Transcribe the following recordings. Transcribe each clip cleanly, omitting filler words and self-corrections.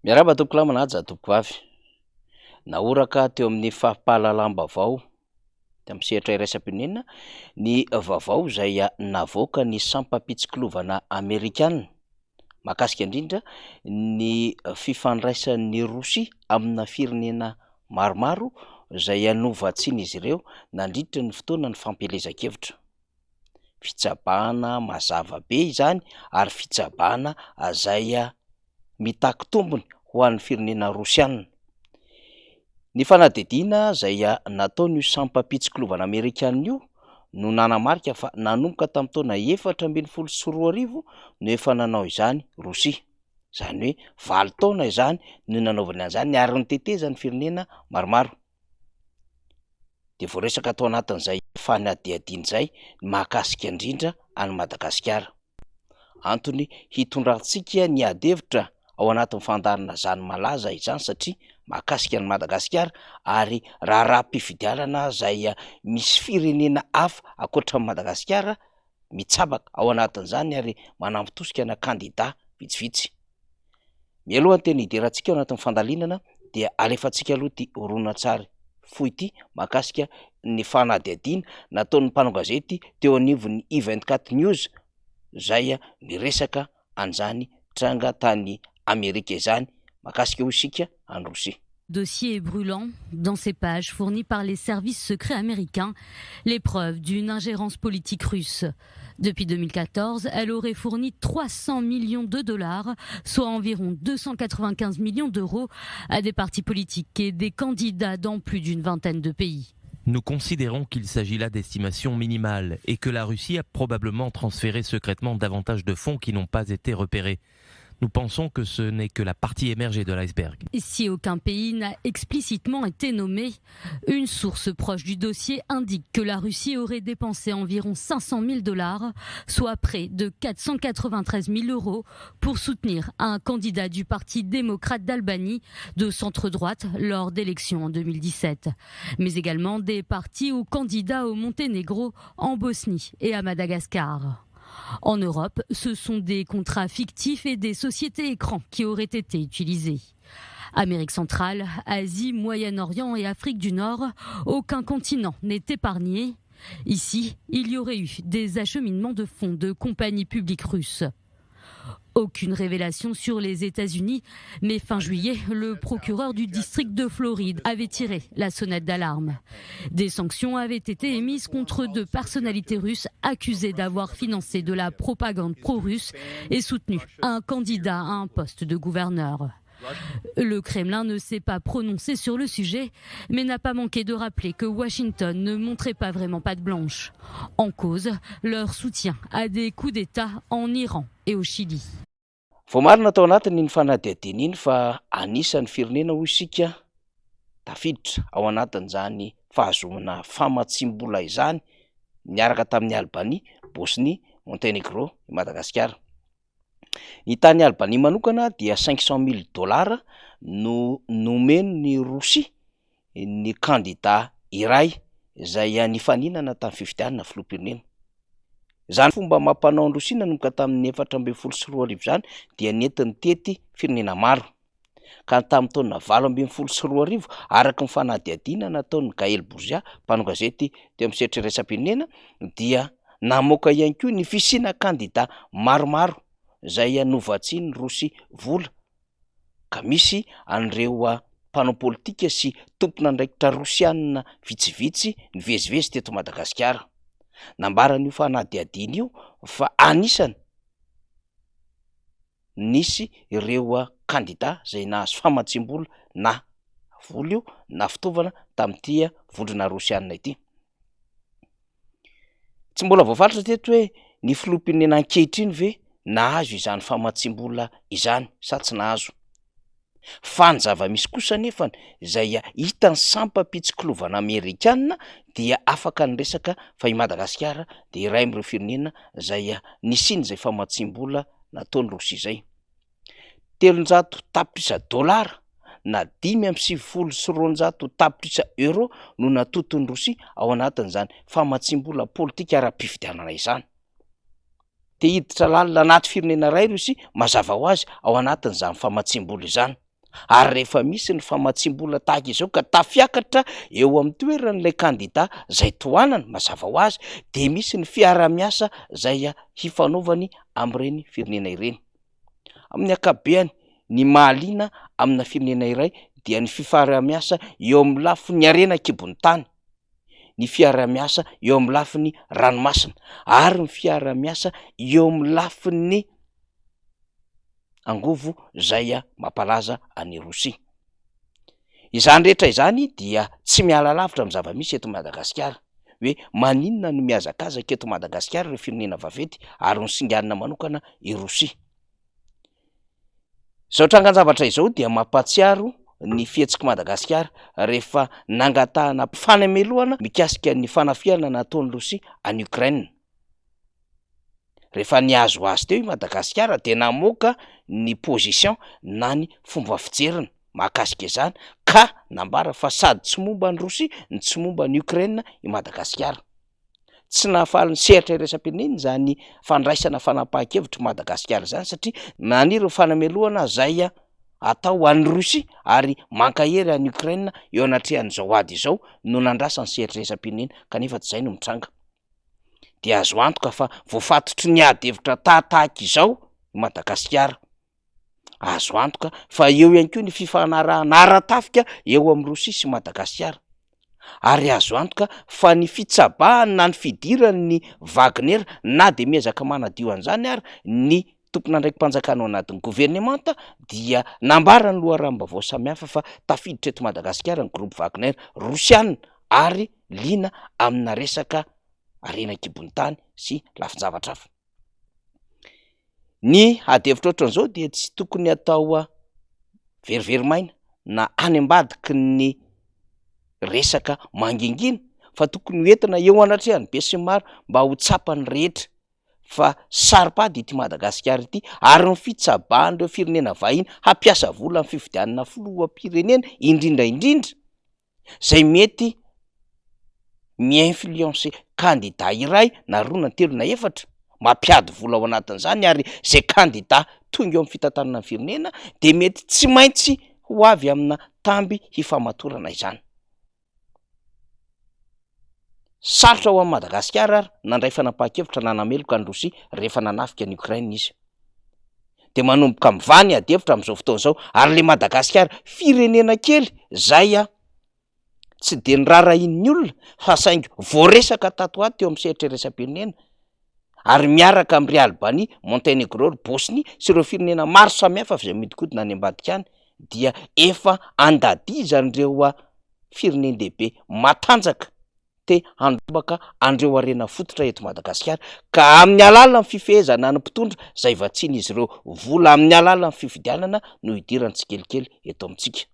Miarahaba tompoko lahy manaja tompoko avy. Nahoraka teo amin'ny fampahalalam-baovao amin'ny sehatra iraisam-pirenena ny vaovao izay navoaka ny sampam-pitsikilovana Amerikanina mahakasika indrindra ny fifandraisan'ny Rosia amina firenena maromaro izay hanovatsiana izy ireo nandritra ny fotoana ny fampielezan-kevitra. Fitsabahana mazava be izany ary fitsabahana izay mitaky tombony ho an'ny firenena Rosiana. Ny fanadihadiana izay nataon'io sampam-pitsikilovana Amerikanina io no nanamarika fa nanomboka tamin'ny taona 2014 no efa nanao izany Rosia. Izany hoe 9 taona izany no nanaovana an'izany ary nitetezany firenena maromaro. Dia voaresaka tao anatin'izay fanadihadiana izay mahakasika indrindra any Madagasikara. Antony hitondrantsika ny ady-hevitra ao anatin'ny fandarana izany malaza izany satria mahakasika ny Madagasikara ary raharaham-pifidianana izay misy firenena hafa ankoatran'i Madagasikara mitsabaka ao anatin'izany ary manampitosika na kandida vitsivitsy. Mialohan'ny teny hiderantsika ao anatin'ny fandalinana dia alefantsika aloha ity horonan-tsary fohy ity mahakasika ny fanadihadiana nataon'ny mpanao gazety teo anivon'ny I24 News izay miresaka an'izany tranga tany Amerika izany mahakasika ho isika any Rosia. Dossier est brûlant. Dans ces pages fournies par les services secrets américains, les preuves d'une ingérence politique russe. Depuis 2014, elle aurait fourni 300 millions de dollars, soit environ 295 millions d'euros, à des partis politiques et des candidats dans plus d'une vingtaine de pays. Nous considérons qu'il s'agit là d'estimations minimales et que la Russie a probablement transféré secrètement davantage de fonds qui n'ont pas été repérés. Nous pensons que ce n'est que la partie émergée de l'iceberg. Si aucun pays n'a explicitement été nommé, une source proche du dossier indique que la Russie aurait dépensé environ 500 000 dollars, soit près de 493 000 euros, pour soutenir un candidat du Parti démocrate d'Albanie de centre-droite lors d'élections en 2017. Mais également des partis ou candidats au Monténégro, en Bosnie et à Madagascar. En Europe, ce sont des contrats fictifs et des sociétés écrans qui auraient été utilisés. Amérique centrale, Asie, Moyen-Orient et Afrique du Nord, aucun continent n'est épargné. Ici, il y aurait eu des acheminements de fonds de compagnies publiques russes. Aucune révélation sur les États-Unis, mais fin juillet, le procureur du district de Floride avait tiré la sonnette d'alarme. Des sanctions avaient été émises contre 2 personnalités russes accusées d'avoir financé de la propagande pro-russe et soutenu un candidat à un poste de gouverneur. Le Kremlin ne s'est pas prononcé sur le sujet, mais n'a pas manqué de rappeler que Washington ne montrait pas vraiment patte blanche. En cause, leur soutien à des coups d'État en Iran et au Chili. Vao marina tao anatiny ny fanadihadiana iny fa anisan'ny firenena ho isika tafiditra ao anatin'izany fahazomana famatsim-bola izany niaraka tamin'ny Albanie, Bosnie, Monténégro, Madagasikara. Ny tany Albanie manokana dia 500 000 dollars no nomeny ny Rosia ny kandida iray izay nifaninana tamin'ny fifidianana filoham-pirenena. Izany fomba mampanao ny Rosia nanomboka tamin'ny 424 izany dia nentiny tety firenena maro. Ka tamin'ny taona 2024 araka ny fanadihadiana nataon'ny Gaël Bourgia, mpanao gazety teo amin'ny sehatra iraisam-pirenena, dia namoaka ihany koa ny fisiana kandida maromaro izay novatsiany Rosia vola. Ka misy an'ireo mpanao politika sy tompon'andraikitra Rosiana vitsivitsy nivezivezy teto Madagasikara. Nambaran'io fanadihadiana io fa anisany nisy ireo kandida izay nahazo famatsim-bola na vola io na fitaovana tamin'ity vondrona Rosiana ity. Tsy mbola voafalitra teto hoe ny filoham-pirenena ankehitriny ve nahazo izany famatsim-bola izany sa tsy nahazo. Fa ny zava-misy kosa nefa izay hitan'ny sampam-pitsikilovana Amerikanina dia afaka niresaka fa i Madagasikara dia iray amin'ireo firenena izay nisiny izay famatsim-bola nataon'ny Rosia izay. 300 tapitrisa dolara na 5,9 tapitrisa euro no natotony Rosia ao anatin'izany famatsim-bola politika ara-pifidianana izany. Te hiditra lalina anaty firenena iray Rosia mazava ho azy ao anatin'izany famatsim-bola izany. Ary rehefa misy ny famatsim-bola tahaka izao ka tafiakatra eo amin'ny toeran'ilay kandida zay tohanana mazava ho azy, de misy ny fiara-miasa zay hifanaovany amin'ireny firenena ireny. Amin'ny akabeany ny mahaliana amina firenena iray dia ny fiara-miasa eo amin'ny lafin'ny harena kibony tany, ny fiara-miasa eo amin'ny lafin'ny ranomasina, ary ny fiara-miasa eo amin'ny lafin'ny angovo zay mampalaza any Rosia. Izany rehetra izany dia tsy miala lavitra amin'ny zava-misy eto Madagasikara, hoe maninona no mihazakazaka eto Madagasikara ireo firenena vaventy ary ny singanina manokana i Rosia. Izao trangan-javatra izao dia mampatsiaro ny fihetsika Madagasikara rehefa nangatahana fanameloana mikasika ny fanafiana nataon'ny Rosia any Ukraine. Rehefa nihazo azy teo i Madagasikara de namoaka ny position na ny fomba fijeriny mahakasika izany, ka nambara fa sady tsy momba ny Rosia ny tsy momba ny Ukraine i Madagasikara. Tsy nahafaly ny sehatra iraisam-pirenena zany fandraisana fanapahan-kevitra Madagasikara zany, satria nanireo fanameloana zay atao an'ny Rosia ary mankahery any Ukraine eo anatrehan'izao ady izao no nandrasa ny sehatra iraisam-pirenena, kanefa tsy zay no mitranga. De azo antoka fa voafatotry ny ady hevitra tahaka izao i Madagasikara. Azo antoka fa eo ihany koa ny fifanarahana ara-tafika eo amin'ny Rosia sy Madagasikara. Ary azo antoka fa ny fitsabahany na ny fidiran'ny Wagner na de miezaka manadio an'izany ary ny tompon'andraiki-panjakana ao anatin'ny gouvernemanta dia nambara ny loharano-baovao samihafa fa tafiditra eto Madagasikara ny groupe Wagner Rosiana ary liana amina resaka arena kibony tany sy lafin-javatra hafa. Ny ady hevitra ohatran'izao dia tsy tokony atao verivery-maina na any ambadiky ny resaka mangingina, fa tokony hoentina eo anatrehan'ny be sy maro mba ho tsapany rehetra fa saripady ity Madagasikara ity, ary ny fitsabahan'ireo firenena vahiny hampiasa vola amin'ny fifidianana filoham-pirenena indrindra zay mety mi-influencer candidat iray na roa na telo na efatra, mampiady vola ao anatin'izany, ary zay candidat tonga eo amin'ny fitantanana ny firenena de mety tsy maintsy ho avy amina tamby hifamatorana izany. Sarotra ho an'i Madagasikara ary nandray fanapahan-kevitra nanameloka ny Rosia rehefa nanafika ny Ukraine izy, de manomboka mivany ady hevitra amin'izao fotoana izao, ary le Madagasikara firenena kely zay tsy de nirarahin'ny olona fa saingy voaresaka tato ato eo amin'ny sehatra iraisam-pirenena, ary miaraka amin'ry Albanie, Montenegro, Bosnie sy ireo firenena maro samihafa izay miodikodina any ambadika any, dia efa andadizan'ireo firenendehibe matanjaka te handobaka andreo arena fototra eto Madagasikara, ka amin'ny alalan'ny fifehezana ny mpitondra zay vatsiany izy ireo vola amin'ny alalan'ny fifidianana no hidirany tsikelikely eto amintsika.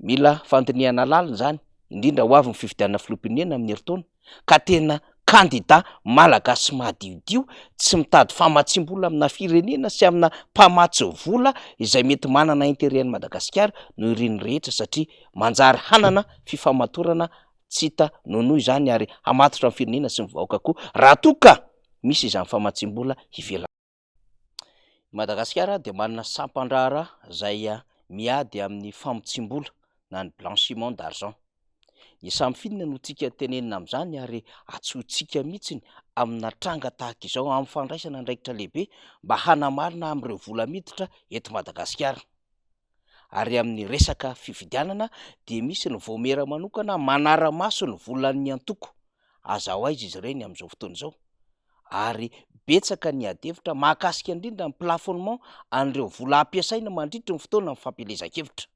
Mila fandinihana lalina zany, indrindra ho avy ny fifidianana filoham-pirenena amin'ny herintaona, ka tena candidat malagasy mahadiodio tsy mitady famatsim-bola amina firenena sy amina mpamatsy vola izay mety manana intérêt an'i Madagasikara no ireny rehetra, satria manjary hanana fifamatorana tsy hita nonoho izany ary hamatotra amin'ny firenena sy ny vahoaka koa raha toa ka misy izany famatsim-bola ivelany. Madagasikara de manana sampan-draharaha zay miady amin'ny famotsim-bola na ny blanchiment d'argent. Samy finina no tsika tenenina amin'izany ary atsotsika mihitsiny amina tranga tahaka izao amin'ny fandraisana andraikitra lehibe mba hanamarina amin'ireo vola miditra eto Madagasikara. Ary amin'ny resaka fifidianana dia misy ny voamera manokana manara-maso ny volan'ny antoko, azaho aiza izy ireny amin'izao fotoana izao, ary betsaka ny ady hevitra mahakasika indrindra ny plafonnement an'ireo vola ampiasaina mandritra ny fotoana ny fampielezan-kevitra.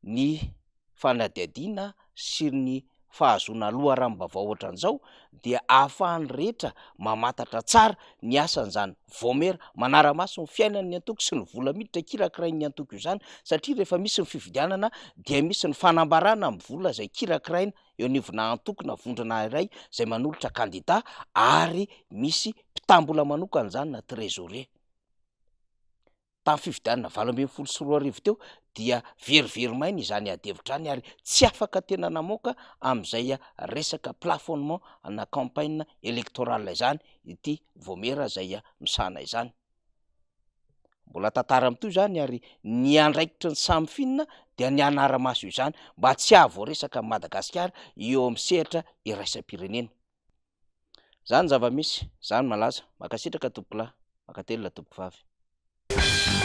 Ny fanadihadiana sy ny fahazoana loharanom-baovao ohatran'izao dia ahafahan'ny rehetra mamantatra tsara ny asan'izany voamera manara-maso ny fiainan'ny antoko sy ny vola miditra kirakirain'ny antoko io zany, satria rehefa misy ny fifidianana dia misy ny fanambarana amin'ny vola zay kirakiraina eo anivona antoko na vondrona iray zay manolotra candidat, ary misy mpitam-bola manokana zany na trésorier. Tamin'ny fifidianana 2024 teo dia verivery-maina izany ady hevitra any, ary tsy afaka tena namoaka amin'izay resaka plafonnement na campagne électorale izany ity voamera zay misahana izany. mbola tantara am'toy zany ary ny andraikitry ny samy finina dia ny anara-maso io zany mba tsy ahavoaresaka Madagasikara eo amin'ny sehatra iraisam-pirenena. Zany zava-misy, zany malaza, makasitraka tompolahy, makatelona tompom-bavy.